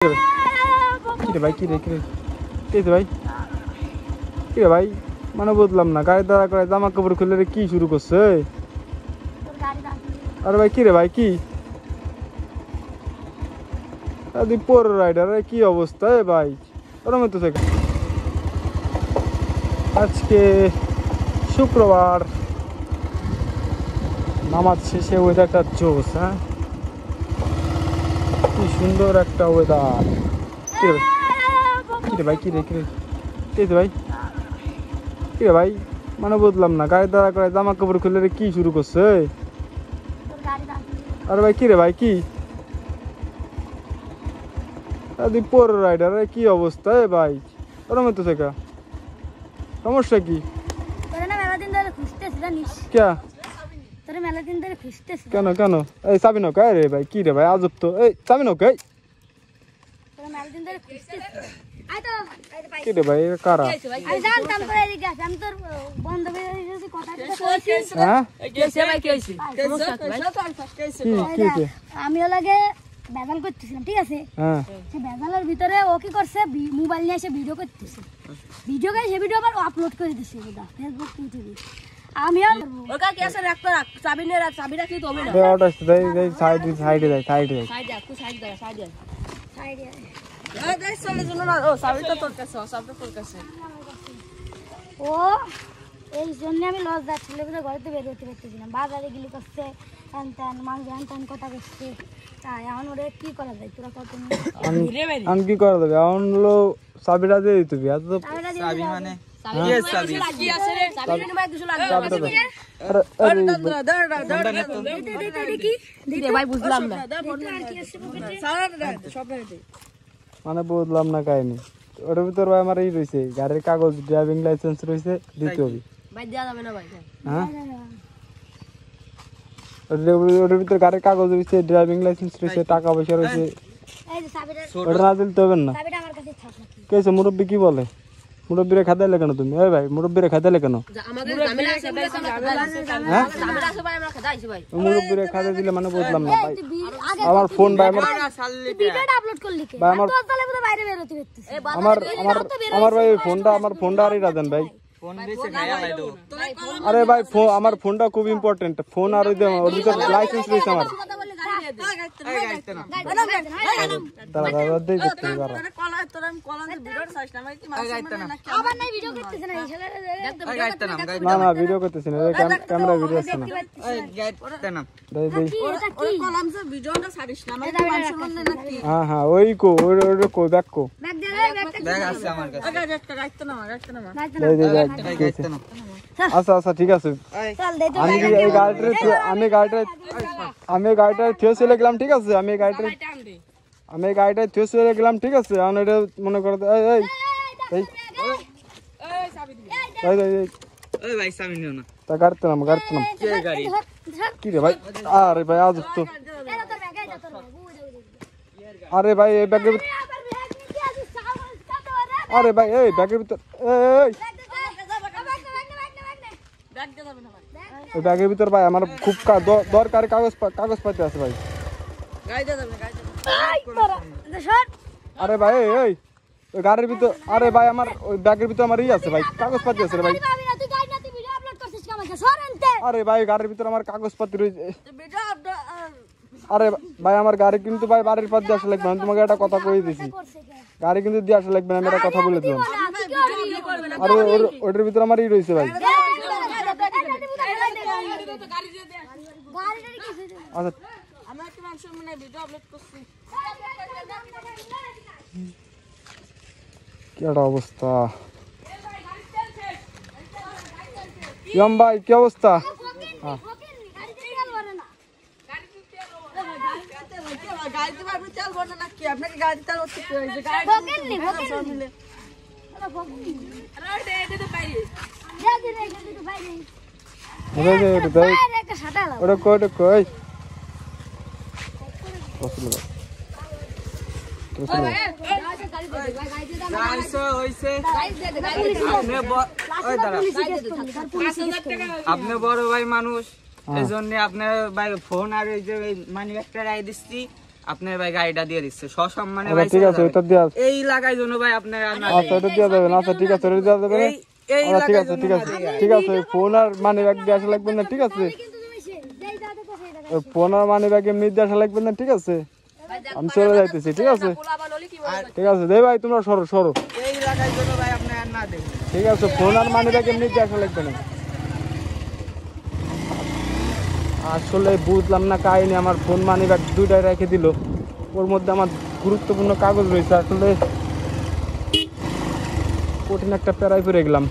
ভাই কি রে ভাই কি রে ভাই মানে বুঝলাম না গাড়ি দাঁড়া করে জামা কাপড় খুলে রে কি শুরু করছে আরে ভাই কি রে ভাই কি পোর রাইডার কি অবস্থা ভাই ওরম তো আজকে শুক্রবার নামাজ শেষে ওয়েদারটা জোস হ্যাঁ কি সুন্দর একটা ওয়েদার কি রে ভাই কি রে ভাই মানে বুঝলাম না গাড়ি দাঁড়া করে জামা কাপড় খুলে রে কি শুরু করছে আরে ভাই কি রে ভাই কি পোর রাইডার কি অবস্থা ভাই ওরম তো শেখা সমস্যা কি কেন কেন এই চাবি নৌকা রে ভাই কি রে ভাই আজব তো এই চাবি নৌকা কি রে ভাই কারা আমি লাগে বেজাল করতেছিলাম ঠিক আছে বেজালের ভিতরে ও কি করছে মোবাইল নিয়ে এসে ভিডিও করতেছে ভিডিও করে সে ভিডিও আবার আপলোড করে দিচ্ছে ফেসবুক ইউটিউবে আমি আর ওকা কি আছে রাখতো রাখ চাবি নে রাখ চাবি রাখলি তো হবে না ওটা দেই সাইডে একটু সাইডে এই চলে শুনো না ও চাবি তো তোর কাছে ও এই জন্য আমি লস যাচ্ছিল বলে ঘরেতে বের হতে পারতেছিলাম বাজারে গিলি করছে টান মাংস কথা করছে তাই এখন ওরে কি করা যায় তোরা কত আমি কি করা যাবে এখন হলো চাবিটা দিয়ে দিতে হবে এত চাবি মানে মানে বুঝলাম না কাহিনি ওটার ভিতর ভাই আমার এই রয়েছে গাড়ির কাগজ ড্রাইভিং লাইসেন্স রয়েছে দিতে হবে হ্যাঁ ওটার ভিতরে গাড়ির কাগজ রয়েছে ড্রাইভিং লাইসেন্স রয়েছে টাকা পয়সা রয়েছে ওটা না দিলে তো হবে না কে মুরব্বী কি বলে মুরব্বীরে খাদাইলে কেন তুমি এই ভাই মুরব্বীরে খাদাইলে কেন মুরব্বীরে খাদাই দিলে মানে বুঝলাম না ভাই আমার ফোন ভাই আমার ভাই আমার ফোনটা আর এটা দেন ভাই আরে ভাই আমার ফোনটা খুব ইম্পর্টেন্ট ফোন আর ওর ভিতর লাইসেন্স রয়েছে আমার না ভিডিও করতেছি না ক্যামেরা ভিডিও আসছে না হ্যাঁ ওই কো কো ব্যাক কো আচ্ছা আচ্ছা ঠিক আছে আমি গাড়িটা থিয়ে চলে গেলাম ঠিক আছে আমি গাড়িটা থিয়ে চলে গেলাম ঠিক আছে এখন এটা মনে করো গাড়িতে নাম কি রে ভাই আরে ভাই আজ তো আরে ভাই এই ব্যাগের আরে ভাই এই ব্যাগের ভিতর ওই ব্যাগের ভিতর ভাই আমার খুব দরকারি কাগজপাতি আছে ভাই আরে ভাই এই ওই গাড়ির ভিতর আরে ভাই আমার ওই ব্যাগের ভিতর আমার আছে ভাই কাগজপাতি আছে ভাই আরে ভাই গাড়ির ভিতর আমার কাগজপাতি রয়েছে আরে ভাই আমার গাড়ি কিন্তু ভাই বাড়ির পর দিয়ে আসা লাগবে আমি তোমাকে একটা কথা কয়ে দিছি গাড়ি কিন্তু দিয়ে আসা লাগবে আমি একটা কথা বলে দিলাম আর ওটার ভিতর আমার রয়েছে ভাই আচ্ছা কি একটা অবস্থা ইয়ম ভাই কি অবস্থা ওটা কই আপনি বড় ভাই মানুষ এই জন্য আপনার ভাই ফোন আর এই যে মানি ব্যাগটা রাই দিচ্ছি আপনার ভাই গাড়িটা দিয়ে দিচ্ছে সসম্মানে আচ্ছা ভাই ঠিক চলে আছে যাবেন। ওইটা দেওয়া এই এলাকায় জন্য ভাই আপনার আর না আচ্ছা ওইটা দেওয়া যাবে না আচ্ছা ঠিক আছে ওইটা দেওয়া যাবে না এই আচ্ছা ঠিক এলাকায় আছে জন্য ঠিক না আছে দিয়ে ঠিক আছে ফোন আর মানি ব্যাগ দিয়ে আসা লাগবে না ঠিক আছে কিন্তু তুমি যেই দাদা তো সেই দাদা ফোন আর মানি ব্যাগ এমনি দিয়ে আসা লাগবে না ঠিক আছে আমি চলে যাইতেছি ঠিক আছে ঠিক আছে দে ভাই তোমরা সরো সরো এই এলাকায় জন্য ভাই আপনার আর না দেবে ঠিক আছে ফোন আর মানি ব্যাগ এমনি দিয়ে আসা লাগবে না আসলে বুঝলাম না কাহিনী আমার ফোন মানি ব্যাগ দুইটাই রেখে দিল ওর মধ্যে আমার গুরুত্বপূর্ণ কাগজ রয়েছে আসলে কঠিন একটা প্যারায় পড়ে গেলাম